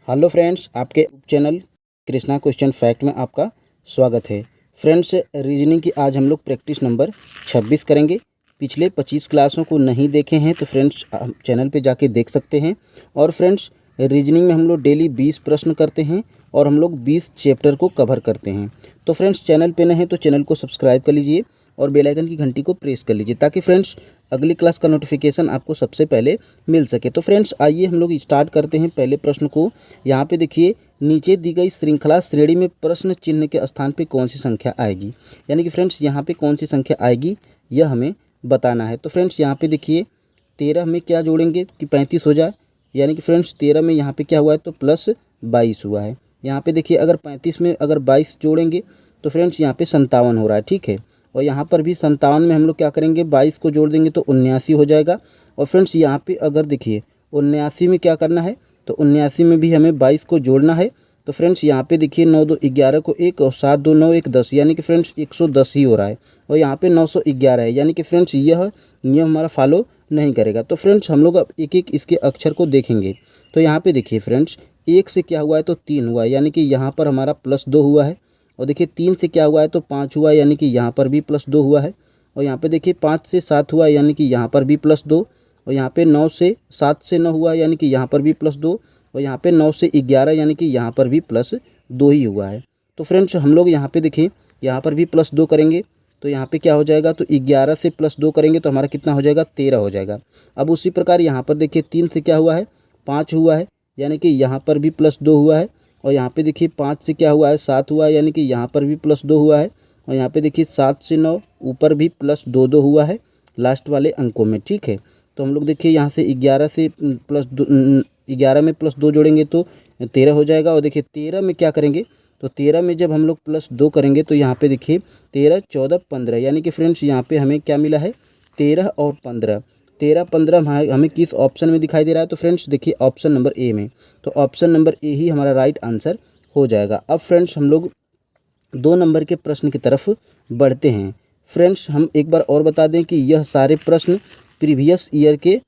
Hello friends, आपके channel Krishna question fact में आपका स्वागत है। फ्रेंड्स, रीजनिंग की आज हम लोग प्रैक्टिस नंबर 26 करेंगे। पिछले 25 क्लासों को नहीं देखे हैं तो फ्रेंड्स चैनल पे जाके देख सकते हैं। और फ्रेंड्स, रीजनिंग में हम लोग डेली 20 प्रश्न करते हैं और हम लोग 20 चैप्टर को कवर करते हैं। तो फ्रेंड्स, चैनल पे नए हैं तो चैनल को सब्सक्राइब कर लीजिए और बेल आइकन की घंटी को प्रेस कर लीजिए ताकि फ्रेंड्स अगली क्लास का नोटिफिकेशन आपको सबसे पहले मिल सके। तो फ्रेंड्स, आइए हम लोग स्टार्ट करते हैं पहले प्रश्न को। यहाँ पे देखिए, नीचे दी गई श्रृंखला श्रेणी में प्रश्न चिन्ह के स्थान पे कौन सी संख्या आएगी, यानी कि फ्रेंड्स यहाँ पे कौन सी संख्या आएगी यह हमें बताना है। तो फ्रेंड्स, यहाँ पे देखिए 13 में क्या जोड़ेंगे कि 35 हो जाए, यानी कि फ्रेंड्स 13 में यहाँ पे क्या हुआ है तो प्लस 22 हुआ है। यहाँ पे देखिए अगर 35 में अगर 22 जोड़ेंगे तो फ्रेंड्स यहाँ पे 57 हो रहा है, ठीक है। और यहाँ पर भी 57 में हम लोग क्या करेंगे, 22 को जोड़ देंगे तो 79 हो जाएगा। और फ्रेंड्स यहाँ पे अगर देखिए 79 में क्या करना है तो 79 में भी हमें 22 को जोड़ना है। तो फ्रेंड्स यहाँ पे देखिए 9 2 11 को 1 और 7 2 9 1 10, यानी कि फ्रेंड्स 110 ही हो रहा है। और यहाँ पे 911 है, यानी कि फ्रेंड्स यह नियम हमारा फॉलो नहीं करेगा। तो फ्रेंड्स हम लोग अब एक एक इसके अक्षर को देखेंगे। तो यहाँ पे देखिए फ्रेंड्स 1 से क्या हुआ है तो 3 हुआ है, यानी कि यहाँ पर हमारा +2 हुआ है। और देखिए 3 से क्या हुआ है तो 5 हुआ है, यानी कि यहाँ पर भी +2 हुआ है। और यहाँ पे देखिए 5 से 7 हुआ है, यानी कि यहाँ पर भी +2। और यहाँ पे 9 से 7 से 9 हुआ है, यानी कि यहाँ पर भी +2। और यहाँ पे 9 से 11, यानी कि यहाँ पर भी +2 ही हुआ है। तो फ्रेंड्स हम लोग यहाँ पे देखिए यहाँ पर भी +2 करेंगे तो यहाँ पे क्या हो जाएगा तो 11 से +2 करेंगे तो हमारा कितना हो जाएगा 13 हो जाएगा। अब उसी प्रकार यहाँ पर देखिए 3 से क्या हुआ है 5 हुआ है, यानी कि यहाँ पर भी +2 हुआ है। और यहाँ पे देखिए 5 से क्या हुआ है 7 हुआ है, यानी कि यहाँ पर भी +2 हुआ है। और यहाँ पे देखिए 7 से 9 ऊपर भी +2 हुआ है लास्ट वाले अंकों में, ठीक है। तो हम लोग देखिए यहाँ से 11 से +2 11 में +2 जोड़ेंगे तो 13 हो जाएगा। और देखिए 13 में क्या करेंगे तो 13 में जब हम लोग +2 करेंगे तो यहाँ पे देखिए 13 14 15, यानी कि फ्रेंड्स यहाँ पे हमें क्या मिला है 13 और 15। 13 15 हमें किस ऑप्शन में दिखाई दे रहा है तो फ्रेंड्स देखिए ऑप्शन नंबर ए में। तो ऑप्शन नंबर ए ही हमारा राइट आंसर हो जाएगा। अब फ्रेंड्स हम लोग 2 नंबर के प्रश्न की तरफ बढ़ते हैं। फ्रेंड्स हम एक बार और बता दें कि यह सारे प्रश्न प्रीवियस ईयर के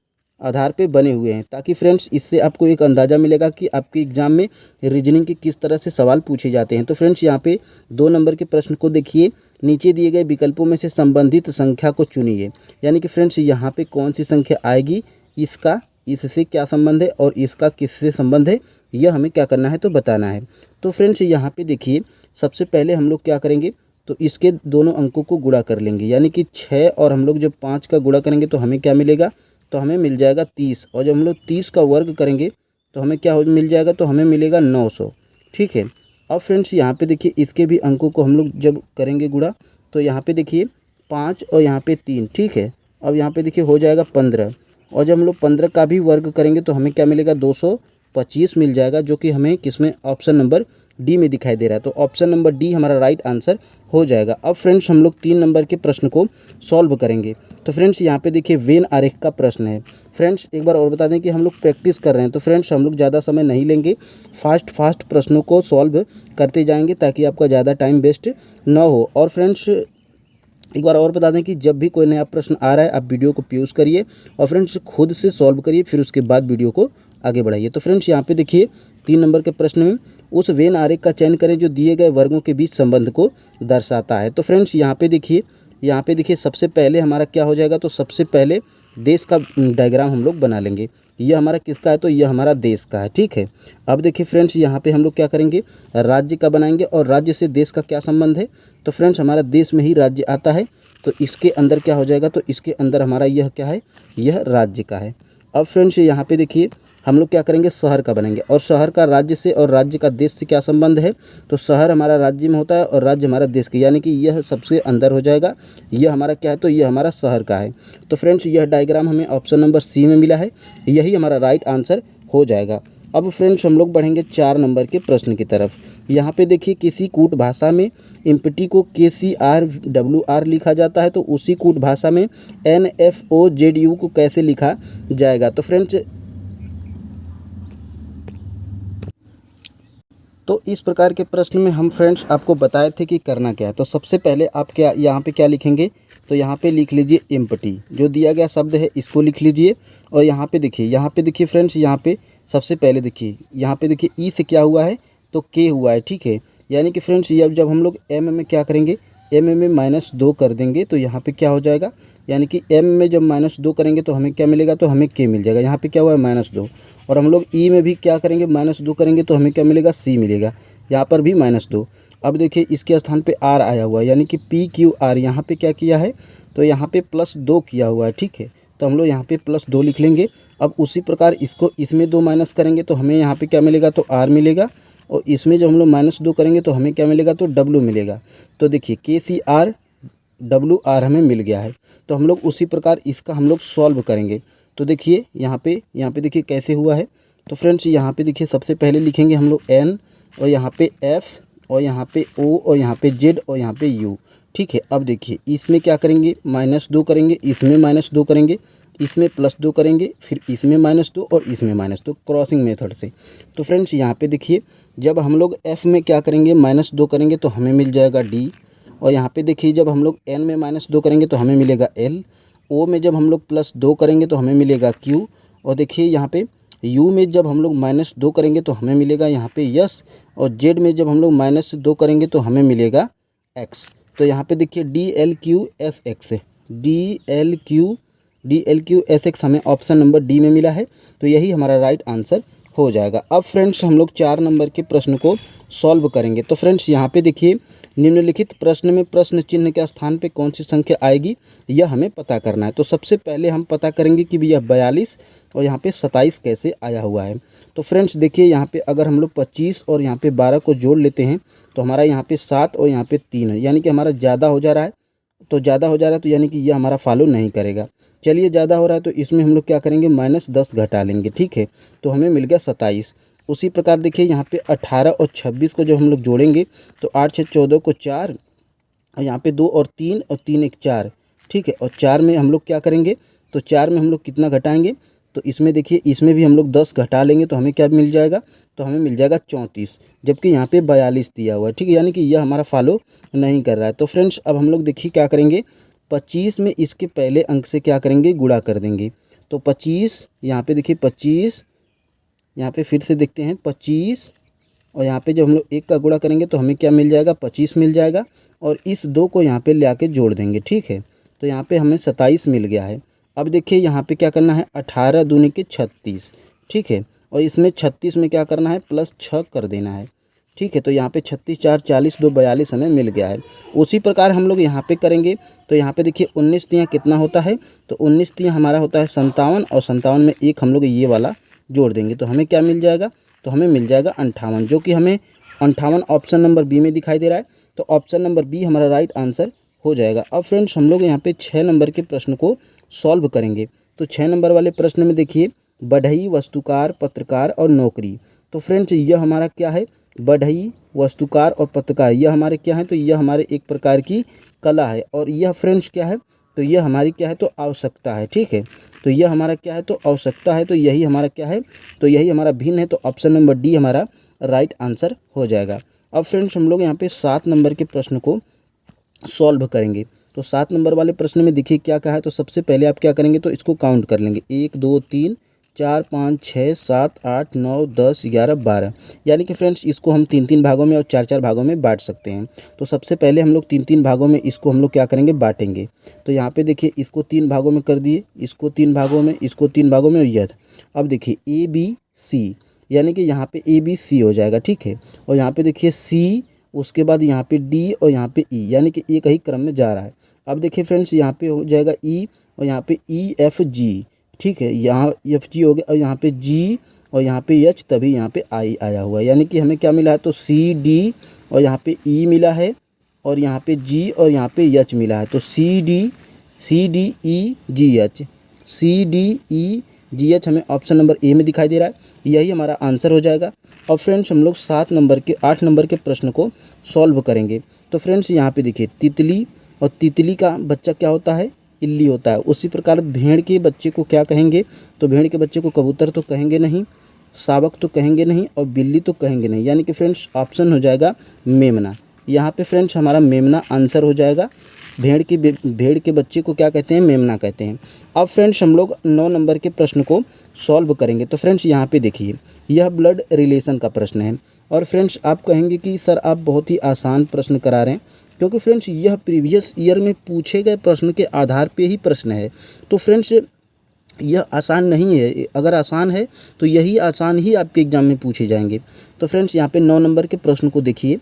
आधार पे बने हुए हैं, ताकि फ्रेंड्स इससे आपको एक अंदाज़ा मिलेगा कि आपके एग्ज़ाम में रीजनिंग के किस तरह से सवाल पूछे जाते हैं। तो फ्रेंड्स यहाँ पे 2 नंबर के प्रश्न को देखिए, नीचे दिए गए विकल्पों में से संबंधित संख्या को चुनिए, यानी कि फ्रेंड्स यहाँ पे कौन सी संख्या आएगी, इसका इससे क्या संबंध है और इसका किससे संबंध है, यह हमें क्या करना है तो बताना है। तो फ्रेंड्स यहाँ पे देखिए सबसे पहले हम लोग क्या करेंगे तो इसके दोनों अंकों को गुणा कर लेंगे, यानी कि 6 और हम लोग जब 5 का गुणा करेंगे तो हमें क्या मिलेगा तो हमें मिल जाएगा 30। और जब हम लोग 30 का वर्ग करेंगे तो हमें क्या मिल जाएगा तो हमें मिलेगा 900, ठीक है। अब फ्रेंड्स यहाँ पे देखिए इसके भी अंकों को हम लोग जब करेंगे गुणा तो यहाँ पे देखिए 5 और यहाँ पे 3, ठीक है। अब यहाँ पे देखिए हो जाएगा 15। और जब हम लोग 15 का भी वर्ग करेंगे तो हमें क्या मिलेगा 225 मिल जाएगा, जो कि हमें किसमें ऑप्शन नंबर डी में दिखाई दे रहा है। तो ऑप्शन नंबर डी हमारा राइट आंसर हो जाएगा। अब फ्रेंड्स हम लोग 3 नंबर के प्रश्न को सॉल्व करेंगे। तो फ्रेंड्स यहाँ पे देखिए वेन आरेख का प्रश्न है। फ्रेंड्स एक बार और बता दें कि हम लोग प्रैक्टिस कर रहे हैं, तो फ्रेंड्स हम लोग ज़्यादा समय नहीं लेंगे, फास्ट प्रश्नों को सॉल्व करते जाएंगे ताकि आपका ज़्यादा टाइम वेस्ट ना हो। और फ्रेंड्स एक बार और बता दें कि जब भी कोई नया प्रश्न आ रहा है आप वीडियो को पॉज करिए और फ्रेंड्स खुद से सॉल्व करिए, फिर उसके बाद वीडियो को आगे बढ़ाइए। तो फ्रेंड्स यहाँ पे देखिए 3 नंबर के प्रश्न में उस वेन आरेख का चयन करें जो दिए गए वर्गों के बीच संबंध को दर्शाता है। तो फ्रेंड्स यहाँ पे देखिए सबसे पहले हमारा क्या हो जाएगा तो सबसे पहले देश का डायग्राम हम लोग बना लेंगे। यह हमारा किसका है तो यह हमारा देश का है, ठीक है। अब देखिए फ्रेंड्स यहाँ पे हम लोग क्या करेंगे राज्य का बनाएंगे, और राज्य से देश का क्या संबंध है तो फ्रेंड्स हमारा देश में ही राज्य आता है। तो इसके अंदर क्या हो जाएगा तो इसके अंदर हमारा यह क्या है, यह राज्य का है। अब फ्रेंड्स यहाँ पे देखिए हम लोग क्या करेंगे शहर का बनेंगे, और शहर का राज्य से और राज्य का देश से क्या संबंध है तो शहर हमारा राज्य में होता है और राज्य हमारा देश के, यानी कि यह सबसे अंदर हो जाएगा। यह हमारा क्या है तो यह हमारा शहर का है। तो फ्रेंड्स यह डायग्राम हमें ऑप्शन नंबर सी में मिला है, यही हमारा राइट आंसर हो जाएगा। अब फ्रेंड्स हम लोग बढ़ेंगे 4 नंबर के प्रश्न की तरफ। यहाँ पे देखिए किसी कूट भाषा में इम्पटी को KCRWR लिखा जाता है, तो उसी कूट भाषा में NFOZU को कैसे लिखा जाएगा। तो इस प्रकार के प्रश्न में हम फ्रेंड्स आपको बताए थे कि करना क्या है। तो सबसे पहले आप क्या यहाँ पे क्या लिखेंगे तो यहाँ पे लिख लीजिए एम्प्टी, जो दिया गया शब्द है इसको लिख लीजिए। और यहाँ पे देखिए फ्रेंड्स यहाँ पे सबसे पहले देखिए यहाँ पे देखिए ई से क्या हुआ है तो के हुआ है, ठीक है। यानी कि फ्रेंड्स ये जब हम लोग एम में क्या करेंगे, एम में -2 कर देंगे तो यहाँ पे क्या हो जाएगा, यानी कि एम में जब -2 करेंगे तो हमें क्या मिलेगा, तो हमें के मिल जाएगा। यहाँ पे क्या हुआ है -2, और हम लोग ई में भी क्या करेंगे, -2 करेंगे तो हमें क्या मिलेगा, सी मिलेगा। यहाँ पर भी -2। अब देखिए इसके स्थान पे आर आया हुआ है, यानी कि पी क्यू आर यहाँ पे क्या किया है, तो यहाँ पे +2 किया हुआ है, ठीक है। तो हम लोग यहाँ पे +2 लिख लेंगे। अब उसी प्रकार इसको इसमें 2 माइनस करेंगे तो हमें यहाँ पे क्या मिलेगा, तो आर मिलेगा, और इसमें जब हम लोग -2 करेंगे तो हमें क्या मिलेगा, तो डब्लू मिलेगा। तो देखिए के सी आर डब्लू आर हमें मिल गया है। तो हम लोग उसी प्रकार इसका हम लोग सॉल्व करेंगे। तो देखिए यहाँ पे देखिए कैसे हुआ है। तो फ्रेंड्स यहाँ पे देखिए सबसे पहले लिखेंगे हम लोग एन, और यहाँ पे एफ, और यहाँ पे ओ, और यहाँ पे जेड, और यहाँ पे यू, ठीक है। अब देखिए इसमें क्या करेंगे, -2 करेंगे, इसमें -2 करेंगे, इसमें +2 करेंगे, फिर इसमें -2 और इसमें -2, क्रॉसिंग मेथड से। तो फ्रेंड्स यहाँ पे देखिए जब हम लोग एफ़ में क्या करेंगे, -2 करेंगे तो हमें मिल जाएगा डी, और यहाँ पे देखिए जब हम लोग एन में -2 करेंगे तो हमें मिलेगा एल, ओ में जब हम लोग +2 करेंगे तो हमें मिलेगा क्यू, और देखिए यहाँ पे यू में जब हम लोग -2 करेंगे तो हमें मिलेगा यहाँ पे यस, और जेड में जब हम लोग -2 करेंगे तो हमें मिलेगा एक्स। तो यहाँ पे देखिए DLQSX, DLQSX हमें ऑप्शन नंबर डी में मिला है। तो यही हमारा राइट आंसर हो जाएगा। अब फ्रेंड्स हम लोग 4 नंबर के प्रश्न को सॉल्व करेंगे। तो फ्रेंड्स यहाँ पे देखिए निम्नलिखित प्रश्न में प्रश्न चिन्ह के स्थान पे कौन सी संख्या आएगी, यह हमें पता करना है। तो सबसे पहले हम पता करेंगे कि यह 42 और यहाँ पे 27 कैसे आया हुआ है। तो फ्रेंड्स देखिए यहाँ पे अगर हम लोग 25 और यहाँ पे 12 को जोड़ लेते हैं तो हमारा यहाँ पे 7 और यहाँ पे 3 है, यानी कि हमारा ज़्यादा हो जा रहा है। तो ज़्यादा हो जा रहा है तो यानी कि यह हमारा फॉलो नहीं करेगा। चलिए ज़्यादा हो रहा है तो इसमें हम लोग क्या करेंगे, -10 घटा लेंगे, ठीक है। तो हमें मिल गया 27। उसी प्रकार देखिए यहाँ पे 18 और 26 को जब हम लोग जोड़ेंगे तो 8 6 14 को 4, और यहाँ पे 2 और 3 और 3 1 4, ठीक है। और 4 में हम लोग क्या करेंगे, तो 4 में हम लोग कितना घटाएंगे, तो इसमें देखिए इसमें भी हम लोग 10 घटा लेंगे तो हमें क्या मिल जाएगा, तो हमें मिल जाएगा 34, जबकि यहाँ पे 42 दिया हुआ है, ठीक है। यानी कि यह हमारा फॉलो नहीं कर रहा है। तो फ्रेंड्स अब हम लोग देखिए क्या करेंगे, 25 में इसके पहले अंक से क्या करेंगे, गुणा कर देंगे। तो 25 यहाँ पे देखिए 25, यहाँ पे फिर से देखते हैं 25, और यहाँ पे जब हम लोग 1 का गुणा करेंगे तो हमें क्या मिल जाएगा, 25 मिल जाएगा, और इस 2 को यहाँ पे ले आके जोड़ देंगे, ठीक है। तो यहाँ पे हमें 27 मिल गया है। अब देखिए यहाँ पे क्या करना है, 18 दूनी के 36, ठीक है, और इसमें 36 में क्या करना है, +6 कर देना है, ठीक है। तो यहाँ पे 36 4 40 2 42 हमें मिल गया है। उसी प्रकार हम लोग यहाँ पे करेंगे। तो यहाँ पे देखिए 19 तियाँ कितना होता है, तो 19 तियाँ हमारा होता है 57, और 57 में एक हम लोग ये वाला जोड़ देंगे तो हमें क्या मिल जाएगा, तो हमें मिल जाएगा 58, जो कि हमें 58 ऑप्शन नंबर बी में दिखाई दे रहा है। तो ऑप्शन नंबर बी हमारा राइट आंसर हो जाएगा। अब फ्रेंड्स हम लोग यहाँ पे 6 नंबर के प्रश्न को सॉल्व करेंगे। तो 6 नंबर वाले प्रश्न में देखिए बढ़ई, वस्तुकार, पत्रकार और नौकरी। तो फ्रेंड्स यह हमारा क्या है, बढ़ई, वस्तुकार और पत्रकार, यह हमारे क्या है, तो यह हमारे एक प्रकार की कला है, और यह फ्रेंड्स क्या है, तो यह हमारी क्या है, तो आवश्यकता है, ठीक है। तो यह हमारा क्या है, तो आवश्यकता है, तो यही हमारा क्या है, तो यही हमारा भिन्न है। तो ऑप्शन नंबर डी हमारा राइट आंसर हो जाएगा। अब फ्रेंड्स हम लोग यहाँ पे 7 नंबर के प्रश्न को सॉल्व करेंगे। तो 7 नंबर वाले प्रश्न में देखिए क्या कहा है। तो सबसे पहले आप क्या करेंगे, तो इसको काउंट कर लेंगे, 1 2 3 4 5 6 7 8 9 10 11 12, यानी कि फ्रेंड्स इसको हम 3-3 भागों में और 4-4 भागों में बांट सकते हैं। तो सबसे पहले हम लोग 3-3 भागों में इसको हम लोग क्या करेंगे, बांटेंगे। तो यहाँ पे देखिए इसको 3 भागों में कर दिए, इसको 3 भागों में, इसको 3 भागों में, और यह। अब देखिए ABC, यानी कि यहाँ पे ABC हो जाएगा, ठीक है। और यहाँ पे देखिए C, उसके बाद यहाँ पे D और यहाँ पे E, यानी कि एक ही क्रम में जा रहा है। अब देखिए फ्रेंड्स यहाँ पे हो जाएगा E, और यहाँ पे EFG, ठीक है, यहाँ FG हो गया, और यहाँ पे G और यहाँ पे H, तभी यहाँ पे I आया हुआ है। यानी कि हमें क्या मिला है, तो CD और यहाँ पे E मिला है, और यहाँ पे G और यहाँ पे H मिला है। तो CDEGH हमें ऑप्शन नंबर ए में दिखाई दे रहा है, यही हमारा आंसर हो जाएगा। और फ्रेंड्स हम लोग 8 नंबर के प्रश्न को सॉल्व करेंगे। तो फ्रेंड्स यहाँ पे देखिए तितली, और तितली का बच्चा क्या होता है, इल्ली होता है। उसी प्रकार भेड़ के बच्चे को क्या कहेंगे, तो भेड़ के बच्चे को कबूतर तो कहेंगे नहीं, शावक तो कहेंगे नहीं, और बिल्ली तो कहेंगे नहीं, यानी कि फ्रेंड्स ऑप्शन हो जाएगा मेमना। यहाँ पे फ्रेंड्स हमारा मेमना आंसर हो जाएगा। भेड़ के बच्चे को क्या कहते हैं, मेमना कहते हैं। अब फ्रेंड्स हम लोग 9 नंबर के प्रश्न को सॉल्व करेंगे। तो फ्रेंड्स यहाँ पे देखिए, यह ब्लड रिलेशन का प्रश्न है। और फ्रेंड्स आप कहेंगे कि सर आप बहुत ही आसान प्रश्न करा रहे हैं, क्योंकि फ्रेंड्स यह प्रीवियस ईयर में पूछे गए प्रश्न के आधार पे ही प्रश्न है। तो फ्रेंड्स यह आसान नहीं है, अगर आसान है तो यही आसान ही आपके एग्ज़ाम में पूछे जाएंगे। तो फ्रेंड्स यहाँ पे 9 नंबर के प्रश्न को देखिए,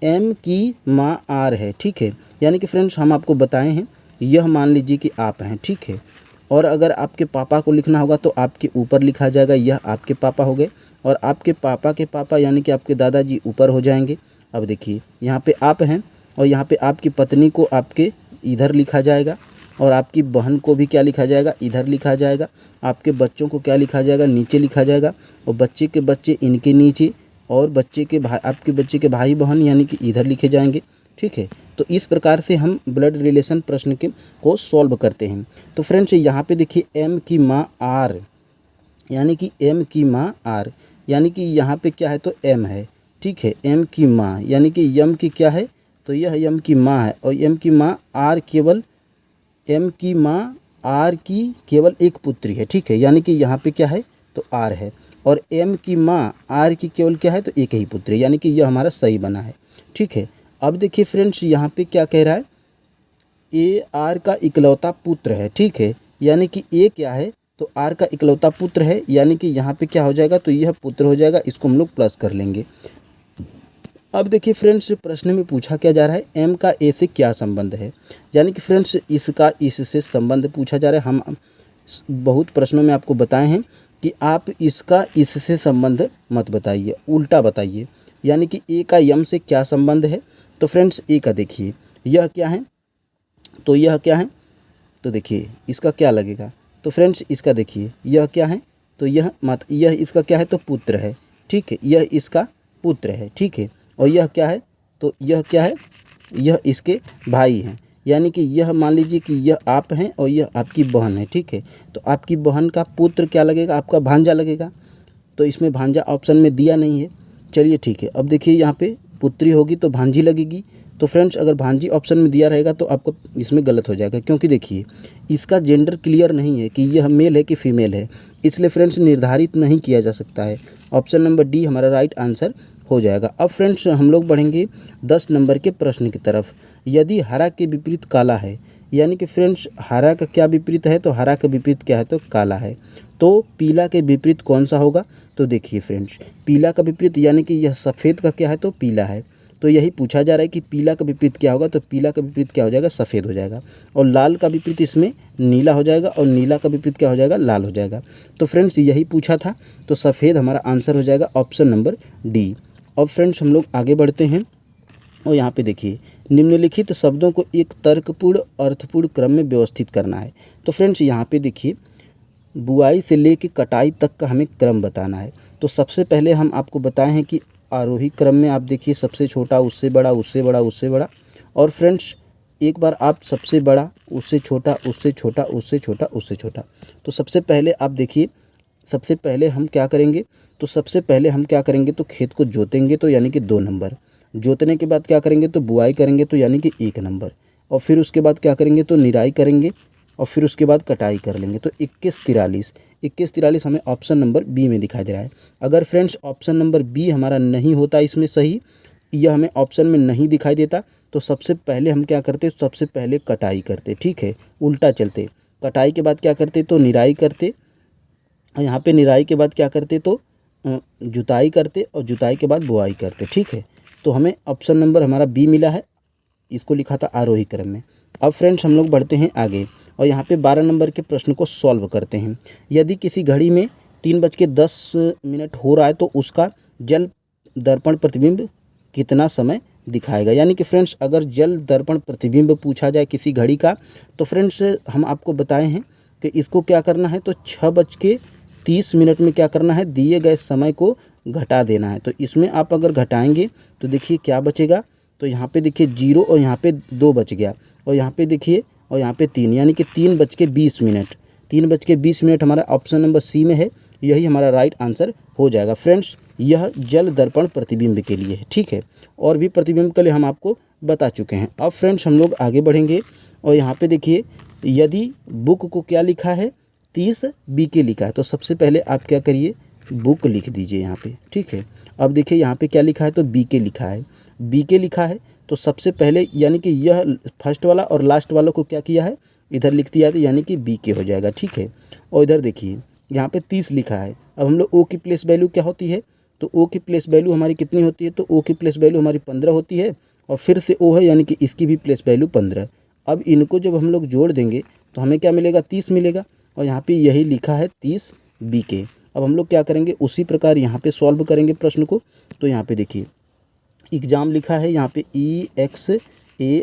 एम की माँ आर है, ठीक है। यानी कि फ्रेंड्स हम आपको बताए हैं, यह मान लीजिए कि आप हैं, ठीक है। और अगर आपके पापा को लिखना होगा तो आपके ऊपर लिखा जाएगा, यह आपके पापा हो गए। और आपके पापा के पापा यानी कि आपके दादाजी ऊपर हो जाएंगे। अब देखिए यहाँ पे आप हैं और यहाँ पे आपकी पत्नी को आपके इधर लिखा जाएगा, और आपकी बहन को भी क्या लिखा जाएगा, इधर लिखा जाएगा। आपके बच्चों को क्या लिखा जाएगा, नीचे लिखा जाएगा। और बच्चे के बच्चे इनके नीचे, और आपके बच्चे के भाई बहन यानी कि इधर लिखे जाएंगे, ठीक है। तो इस प्रकार से हम ब्लड रिलेशन प्रश्न को सॉल्व करते हैं। तो फ्रेंड्स यहाँ पे देखिए, एम की माँ आर, यानी कि एम की माँ आर, यानी कि यहाँ पे क्या है तो एम है, ठीक है। एम की माँ यानी कि यम की क्या है, तो यह यम की माँ है। और एम की माँ आर केवल, एम की माँ आर की केवल एक पुत्री है, ठीक है। यानी कि यहाँ पे क्या है तो आर है। और एम की माँ आर की केवल क्या है तो एक ही पुत्री, यानी कि यह हमारा सही बना है, ठीक है। अब देखिए फ्रेंड्स यहाँ पे क्या कह रहा है, ए आर का इकलौता पुत्र है, ठीक है। यानी कि ए क्या है तो आर का इकलौता पुत्र है, यानी कि यहाँ पे क्या हो जाएगा तो यह पुत्र हो जाएगा। इसको हम लोग प्लस कर लेंगे। अब देखिए फ्रेंड्स प्रश्न में पूछा क्या जा रहा है, एम का ए से क्या संबंध है। यानी कि फ्रेंड्स इसका इससे संबंध पूछा जा रहा है। हम बहुत प्रश्नों में आपको बताए हैं कि आप इसका इससे संबंध मत बताइए, उल्टा बताइए। यानी कि ए का यम से क्या संबंध है। तो फ्रेंड्स ए का देखिए, यह क्या है तो यह क्या है, तो देखिए इसका क्या लगेगा। तो फ्रेंड्स इसका देखिए, यह क्या है तो यह इसका क्या है तो पुत्र है, ठीक है। यह इसका पुत्र है, ठीक है। और यह क्या है तो यह क्या है, यह इसके भाई हैं। यानी कि यह मान लीजिए कि यह आप हैं और यह आपकी बहन है, ठीक है। तो आपकी बहन का पुत्र क्या लगेगा, आपका भांजा लगेगा। तो इसमें भांजा ऑप्शन में दिया नहीं है, चलिए ठीक है। अब देखिए यहाँ पे पुत्री होगी तो भांजी लगेगी। तो फ्रेंड्स अगर भांजी ऑप्शन में दिया रहेगा तो आपको इसमें गलत हो जाएगा, क्योंकि देखिए इसका जेंडर क्लियर नहीं है कि यह मेल है कि फीमेल है, इसलिए फ्रेंड्स निर्धारित नहीं किया जा सकता है। ऑप्शन नंबर डी हमारा राइट आंसर हो जाएगा। अब फ्रेंड्स हम लोग बढ़ेंगे 10 नंबर के प्रश्न की तरफ। यदि हरा के विपरीत काला है, यानी कि फ्रेंड्स हरा का क्या विपरीत है तो हरा का विपरीत क्या है तो काला है। तो पीला के विपरीत कौन सा होगा, तो देखिए फ्रेंड्स पीला का विपरीत यानी कि यह सफ़ेद का क्या है तो पीला है। तो यही पूछा जा रहा है कि पीला का विपरीत क्या होगा, तो पीला का विपरीत क्या हो जाएगा, सफ़ेद हो जाएगा। और लाल का विपरीत इसमें नीला हो जाएगा, और नीला का विपरीत क्या हो जाएगा, लाल हो जाएगा। तो फ्रेंड्स यही पूछा था, तो सफ़ेद हमारा आंसर हो जाएगा ऑप्शन नंबर डी। अब फ्रेंड्स हम लोग आगे बढ़ते हैं और यहाँ पे देखिए, निम्नलिखित शब्दों को एक तर्कपूर्ण अर्थपूर्ण क्रम में व्यवस्थित करना है। तो फ्रेंड्स यहाँ पे देखिए, बुआई से लेकर कटाई तक का हमें क्रम बताना है। तो सबसे पहले हम आपको बताए हैं कि आरोही क्रम में आप देखिए, सबसे छोटा उससे बड़ा, उससे बड़ा, उससे बड़ा। और फ्रेंड्स एक बार आप सबसे बड़ा, उससे छोटा, उससे छोटा, उससे छोटा, उससे छोटा। तो सबसे पहले आप देखिए, सबसे पहले हम क्या करेंगे, तो सबसे पहले हम क्या करेंगे तो खेत को जोतेंगे, तो यानी कि 2 नंबर। जोतने के बाद क्या करेंगे तो बुआई करेंगे, तो यानी कि 1 नंबर। और फिर उसके बाद क्या करेंगे तो निराई करेंगे, और फिर उसके बाद कटाई कर लेंगे। तो 21-43 हमें ऑप्शन नंबर बी में दिखाई दे रहा है। अगर फ्रेंड्स ऑप्शन नंबर बी हमारा नहीं होता इसमें सही, यह हमें ऑप्शन में नहीं दिखाई देता, तो सबसे पहले हम क्या करते, सबसे पहले कटाई करते, ठीक है। उल्टा चलते, कटाई के बाद क्या करते तो निराई करते, यहाँ पे निराई के बाद क्या करते तो जुताई करते, और जुताई के बाद बुआई करते, ठीक है। तो हमें ऑप्शन नंबर हमारा बी मिला है, इसको लिखा था आरोही क्रम में। अब फ्रेंड्स हम लोग बढ़ते हैं आगे और यहाँ पे 12 नंबर के प्रश्न को सॉल्व करते हैं। यदि किसी घड़ी में 3:10 हो रहा है तो उसका जल दर्पण प्रतिबिंब कितना समय दिखाएगा। यानी कि फ्रेंड्स अगर जल दर्पण प्रतिबिंब पूछा जाए किसी घड़ी का, तो फ्रेंड्स हम आपको बताए हैं कि इसको क्या करना है तो 6:30 में क्या करना है, दिए गए समय को घटा देना है। तो इसमें आप अगर घटाएंगे तो देखिए क्या बचेगा, तो यहाँ पे देखिए 0 और यहाँ पे 2 बच गया, और यहाँ पे देखिए और यहाँ पे 3, यानी कि 3:20 हमारा ऑप्शन नंबर सी में है, यही हमारा राइट आंसर हो जाएगा। फ्रेंड्स यह जल दर्पण प्रतिबिंब के लिए है, ठीक है। और भी प्रतिबिंब के लिए हम आपको बता चुके हैं। अब फ्रेंड्स हम लोग आगे बढ़ेंगे और यहाँ पे देखिए यदि बुक को क्या लिखा है 30 बीके लिखा है, तो सबसे पहले आप क्या करिए बुक लिख दीजिए यहाँ पे, ठीक है। अब देखिए यहाँ पे क्या लिखा है, तो बीके लिखा है, बीके लिखा है तो सबसे पहले यानी कि यह फर्स्ट वाला और लास्ट वालों को क्या किया है इधर लिख दिया, तो यानी कि बीके हो जाएगा, ठीक है। और इधर देखिए यहाँ पे 30 लिखा है। अब हम लोग ओ की प्लेस वैल्यू क्या होती है, तो ओ की प्लेस वैल्यू हमारी कितनी होती है, तो ओ की प्लेस वैल्यू हमारी 15 होती है और फिर से ओ है यानी कि इसकी भी प्लेस वैल्यू 15। अब इनको जब हम लोग जोड़ देंगे तो हमें क्या मिलेगा 30 मिलेगा और यहाँ पे यही लिखा है 30 बीके। अब हम लोग क्या करेंगे उसी प्रकार यहाँ पे सॉल्व करेंगे प्रश्न को। तो यहाँ पे देखिए एग्ज़ाम लिखा है यहाँ पे EXA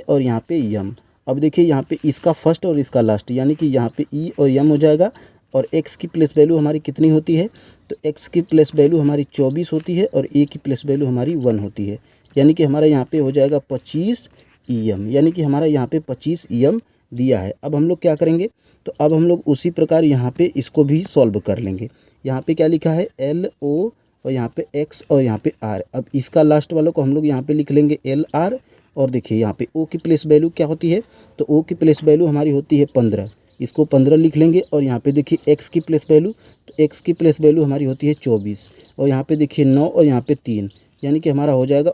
और यहाँ पे यम। अब देखिए यहाँ पे इसका फर्स्ट और इसका लास्ट यानी कि यहाँ पे ई और यम हो जाएगा और एक्स की प्लेस वैल्यू हमारी कितनी होती है, तो एक्स की प्लेस वैल्यू हमारी 24 होती है और ए की प्लेस वैल्यू हमारी 1 होती है, यानी कि हमारा यहाँ पे हो जाएगा 25 EM, यानी कि हमारा यहाँ पे 25 EM दिया है। अब हम लोग क्या करेंगे, तो अब हम लोग उसी प्रकार यहाँ पे इसको भी सॉल्व कर लेंगे। यहाँ पे क्या लिखा है LO और यहाँ पे X और यहाँ पे R। अब इसका लास्ट वालों को हम लोग यहाँ पे लिख लेंगे LR और देखिए यहाँ पे O की प्लेस वैल्यू क्या होती है, तो O की प्लेस वैल्यू हमारी होती है 15, इसको 15 लिख लेंगे। और यहाँ पे देखिए X की प्लेस वैल्यू, तो X की प्लेस वैल्यू हमारी होती है 24 और यहाँ पे देखिए 9 और यहाँ पे 3, यानी कि हमारा हो जाएगा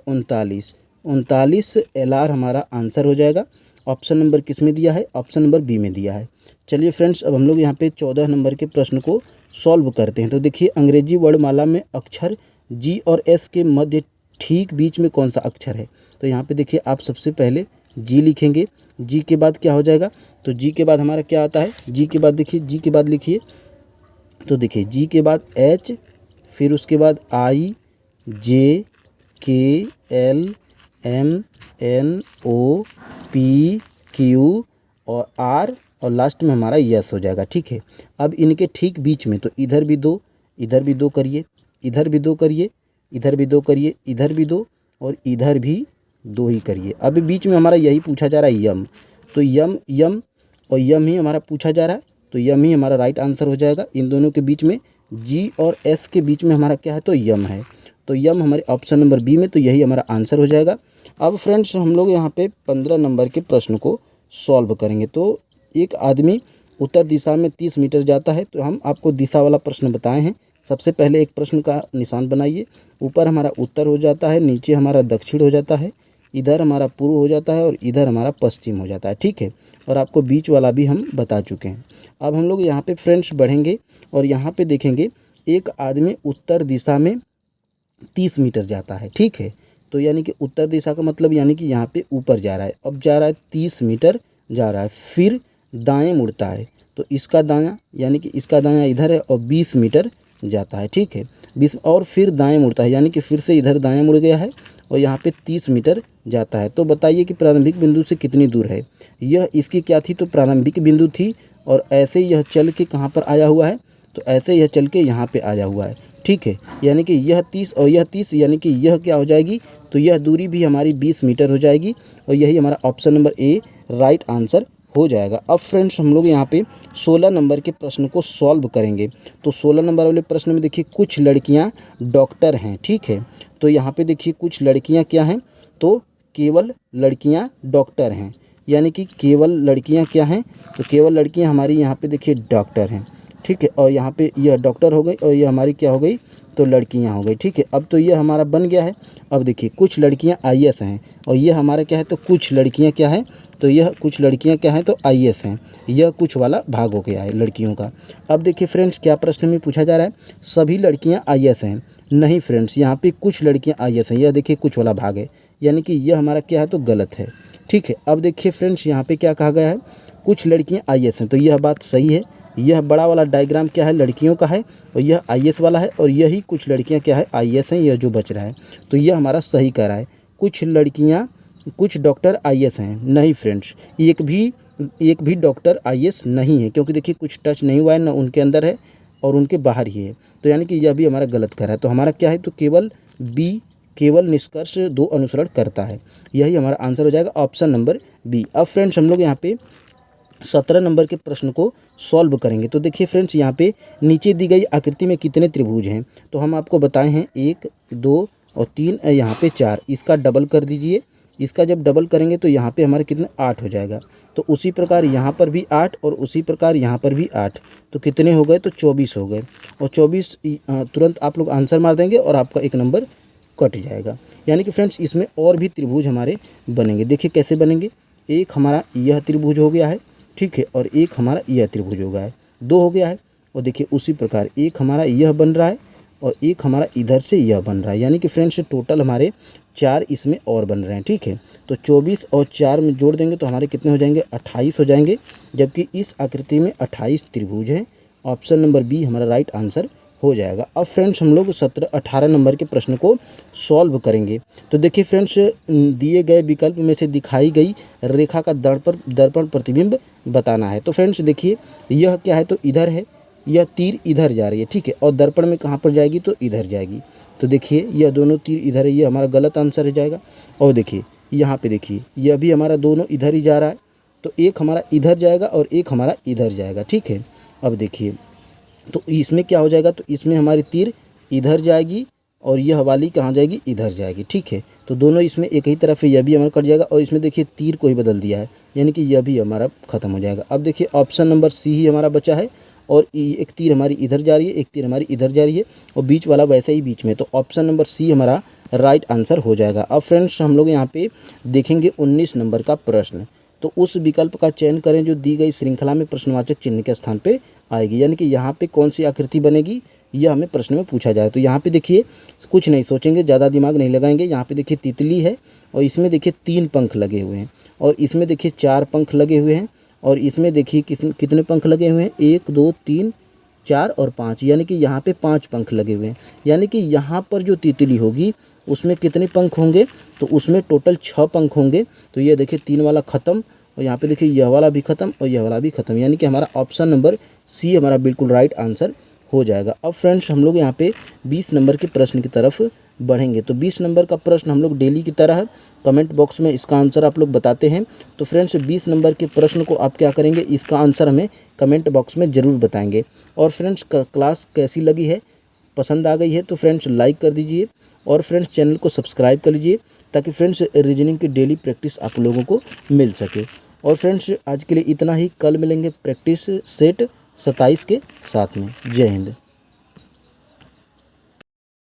39 LR हमारा आंसर हो जाएगा। ऑप्शन नंबर किस में दिया है, ऑप्शन नंबर बी में दिया है। चलिए फ्रेंड्स अब हम लोग यहाँ पे 14 नंबर के प्रश्न को सॉल्व करते हैं। तो देखिए अंग्रेजी वर्णमाला में अक्षर G और S के मध्य ठीक बीच में कौन सा अक्षर है, तो यहाँ पे देखिए आप सबसे पहले G लिखेंगे। G के बाद क्या हो जाएगा, तो G के बाद हमारा क्या आता है, G के बाद देखिए G के बाद लिखिए, तो देखिए G के बाद H, फिर उसके बाद I J K L M N O P Q और R और लास्ट में हमारा यस हो जाएगा, ठीक है। अब इनके ठीक बीच में तो इधर भी दो करिए, इधर भी दो करिए, इधर भी दो करिए, इधर भी दो और इधर भी 2 ही करिए। अब बीच में हमारा यही पूछा जा रहा है यम, तो यम और यम ही हमारा पूछा जा रहा है, तो यम ही हमारा राइट आंसर हो जाएगा। इन दोनों के बीच में G और S के बीच में हमारा क्या है, तो यम है, तो यम हमारे ऑप्शन नंबर बी में, तो यही हमारा आंसर हो जाएगा। अब फ्रेंड्स हम लोग यहाँ पे 15 नंबर के प्रश्न को सॉल्व करेंगे। तो एक आदमी उत्तर दिशा में 30 मीटर जाता है, तो हम आपको दिशा वाला प्रश्न बताए हैं। सबसे पहले एक प्रश्न का निशान बनाइए, ऊपर हमारा उत्तर हो जाता है, नीचे हमारा दक्षिण हो जाता है, इधर हमारा पूर्व हो जाता है और इधर हमारा पश्चिम हो जाता है, ठीक है। और आपको बीच वाला भी हम बता चुके हैं। अब हम लोग यहाँ पे फ्रेंड्स बढ़ेंगे और यहाँ पे देखेंगे एक आदमी उत्तर दिशा में 30 मीटर जाता है, ठीक है। तो यानी कि उत्तर दिशा का मतलब यानी कि यहाँ पे ऊपर जा रहा है, अब जा रहा है 30 मीटर जा रहा है, फिर दाएं मुड़ता है, तो इसका दायां यानी कि इसका दायां इधर है और 20 मीटर जाता है, ठीक है। 20 और फिर दाएं मुड़ता है यानी कि फिर से इधर दायां मुड़ गया है और यहाँ पे 30 मीटर जाता है। तो बताइए कि प्रारंभिक बिंदु से कितनी दूर है, यह इसकी क्या थी, तो प्रारंभिक बिंदु थी और ऐसे यह चल के कहाँ पर आया हुआ है, तो ऐसे यह चल के यहाँ पे आया हुआ है, ठीक है। यानी कि यह 30 और यह 30 यानी कि यह क्या हो जाएगी, तो यह दूरी भी हमारी 20 मीटर हो जाएगी और यही हमारा option number A right answer हो जाएगा। अब फ्रेंड्स हम लोग यहाँ पे 16 नंबर के प्रश्न को सॉल्व करेंगे। तो 16 नंबर वाले प्रश्न में देखिए कुछ लड़कियाँ डॉक्टर हैं, ठीक है। तो यहाँ पे देखिए कुछ लड़कियाँ क्या हैं, तो केवल लड़कियाँ डॉक्टर हैं, यानी कि केवल लड़कियाँ क्या हैं, तो केवल लड़कियाँ हमारी यहाँ पे देखिए डॉक्टर हैं, ठीक है। और यहाँ पे यह डॉक्टर हो गई और यह हमारी क्या हो गई, तो लड़कियाँ हो गई, ठीक है। अब तो यह हमारा बन गया है। अब देखिए कुछ लड़कियाँ IAS हैं और यह हमारा क्या है, तो कुछ लड़कियाँ क्या हैं, तो यह कुछ लड़कियाँ क्या हैं, तो IAS हैं। यह कुछ वाला भाग हो गया है लड़कियों का। अब देखिए फ्रेंड्स क्या प्रश्न में पूछा जा रहा है, सभी लड़कियाँ IAS हैं, नहीं फ्रेंड्स यहाँ पे कुछ लड़कियाँ IAS हैं, यह देखिए कुछ वाला भाग है, यानी कि यह हमारा क्या है, तो गलत है, ठीक है। अब देखिए फ्रेंड्स यहाँ पे क्या कहा गया है, कुछ लड़कियाँ IAS हैं, तो यह बात सही है। यह बड़ा वाला डायग्राम क्या है, लड़कियों का है और यह IAS वाला है और यही कुछ लड़कियां क्या है, IAS हैं, यह जो बच रहा है, तो यह हमारा सही कह रहा है। कुछ लड़कियां कुछ डॉक्टर IAS हैं, नहीं फ्रेंड्स एक भी डॉक्टर IAS नहीं है, क्योंकि देखिए कुछ टच नहीं हुआ है, ना उनके अंदर है और उनके बाहर ही है, तो यानी कि यह भी हमारा गलत कह रहा है। तो हमारा क्या है, तो केवल बी, केवल निष्कर्ष 2 अनुसरण करता है, यही हमारा आंसर हो जाएगा ऑप्शन नंबर बी। अब फ्रेंड्स हम लोग यहाँ पे 17 नंबर के प्रश्न को सॉल्व करेंगे। तो देखिए फ्रेंड्स यहाँ पे नीचे दी गई आकृति में कितने त्रिभुज हैं, तो हम आपको बताए हैं 1 2 और 3 यहाँ पे 4, इसका डबल कर दीजिए। इसका जब डबल करेंगे तो यहाँ पे हमारे कितने 8 हो जाएगा। तो उसी प्रकार यहाँ पर भी 8 और उसी प्रकार यहाँ पर भी 8, तो कितने हो गए, तो 24 हो गए। और 24 तुरंत आप लोग आंसर मार देंगे और आपका एक नंबर कट जाएगा। यानी कि फ्रेंड्स इसमें और भी त्रिभुज हमारे बनेंगे। देखिए कैसे बनेंगे, एक हमारा यह त्रिभुज हो गया है, ठीक है, और एक हमारा यह त्रिभुज हो गया है, 2 हो गया है। और देखिए उसी प्रकार एक हमारा यह बन रहा है और एक हमारा इधर से यह बन रहा है। यानी कि फ्रेंड्स टोटल हमारे 4 इसमें और बन रहे हैं, ठीक है। तो 24 और 4 में जोड़ देंगे तो हमारे कितने हो जाएंगे, 28 हो जाएंगे। जबकि इस आकृति में 28 त्रिभुज हैं। ऑप्शन नंबर बी हमारा राइट आंसर हो जाएगा। अब फ्रेंड्स हम लोग 18 नंबर के प्रश्न को सॉल्व करेंगे। तो देखिए फ्रेंड्स, दिए गए विकल्प में से दिखाई गई रेखा का दर्पण प्रतिबिंब बताना है। तो फ्रेंड्स देखिए यह क्या है, तो इधर है, यह तीर इधर जा रही है, ठीक है, और दर्पण में कहाँ पर जाएगी, तो इधर जाएगी। तो देखिए यह दोनों तीर इधर है, ये हमारा गलत आंसर हो जाएगा। और देखिए यहाँ पे देखिए यह भी हमारा दोनों इधर ही जा रहा है, तो एक हमारा इधर जाएगा और एक हमारा इधर जाएगा, ठीक है। अब देखिए तो इसमें क्या हो जाएगा, तो इसमें हमारी तीर इधर जाएगी और यह वाली कहाँ जाएगी, इधर जाएगी, ठीक है। तो दोनों इसमें एक ही तरफ है, यह भी हमारा कट जाएगा। और इसमें देखिए तीर को ही बदल दिया है, यानी कि यह भी हमारा खत्म हो जाएगा। अब देखिए ऑप्शन नंबर सी ही हमारा बचा है, और एक तीर हमारी इधर जा रही है, एक तीर हमारी इधर जा रही है, और बीच वाला वैसे ही बीच में। तो ऑप्शन नंबर सी हमारा राइट आंसर हो जाएगा। अब फ्रेंड्स हम लोग यहाँ पे देखेंगे 19 नंबर का प्रश्न। तो उस विकल्प का चयन करें जो दी गई श्रृंखला में प्रश्नवाचक चिन्ह के स्थान पे आएगी। यानी कि यहाँ पे कौन सी आकृति बनेगी, यह हमें प्रश्न में पूछा जाए। तो यहाँ पे देखिए कुछ नहीं सोचेंगे, ज़्यादा दिमाग नहीं लगाएंगे। यहाँ पे देखिए तितली है और इसमें देखिए 3 पंख लगे हुए हैं, और इसमें देखिए 4 पंख लगे हुए हैं, और इसमें देखिए कितने पंख लगे हुए हैं, 1 2 3 4 और 5, यानी कि यहाँ पे 5 पंख लगे हुए हैं। यानी कि यहाँ पर जो तितली होगी उसमें कितने पंख होंगे, तो उसमें टोटल 6 पंख होंगे। तो ये देखिए 3 वाला ख़त्म, और यहाँ पे देखिए यह वाला भी ख़त्म और यह वाला भी ख़त्म। यानी कि हमारा ऑप्शन नंबर सी हमारा बिल्कुल राइट आंसर हो जाएगा। अब फ्रेंड्स हम लोग यहाँ पे 20 नंबर के प्रश्न की तरफ बढ़ेंगे। तो 20 नंबर का प्रश्न हम लोग डेली की तरह कमेंट बॉक्स में इसका आंसर आप लोग बताते हैं। तो फ्रेंड्स 20 नंबर के प्रश्न को आप क्या करेंगे, इसका आंसर हमें कमेंट बॉक्स में ज़रूर बताएंगे। और फ्रेंड्स क्लास कैसी लगी है, पसंद आ गई है तो फ्रेंड्स लाइक कर दीजिए, और फ्रेंड्स चैनल को सब्सक्राइब कर लीजिए, ताकि फ्रेंड्स रीजनिंग की डेली प्रैक्टिस आप लोगों को मिल सके। और फ्रेंड्स आज के लिए इतना ही, कल मिलेंगे प्रैक्टिस सेट 27 के साथ में। जय हिंद।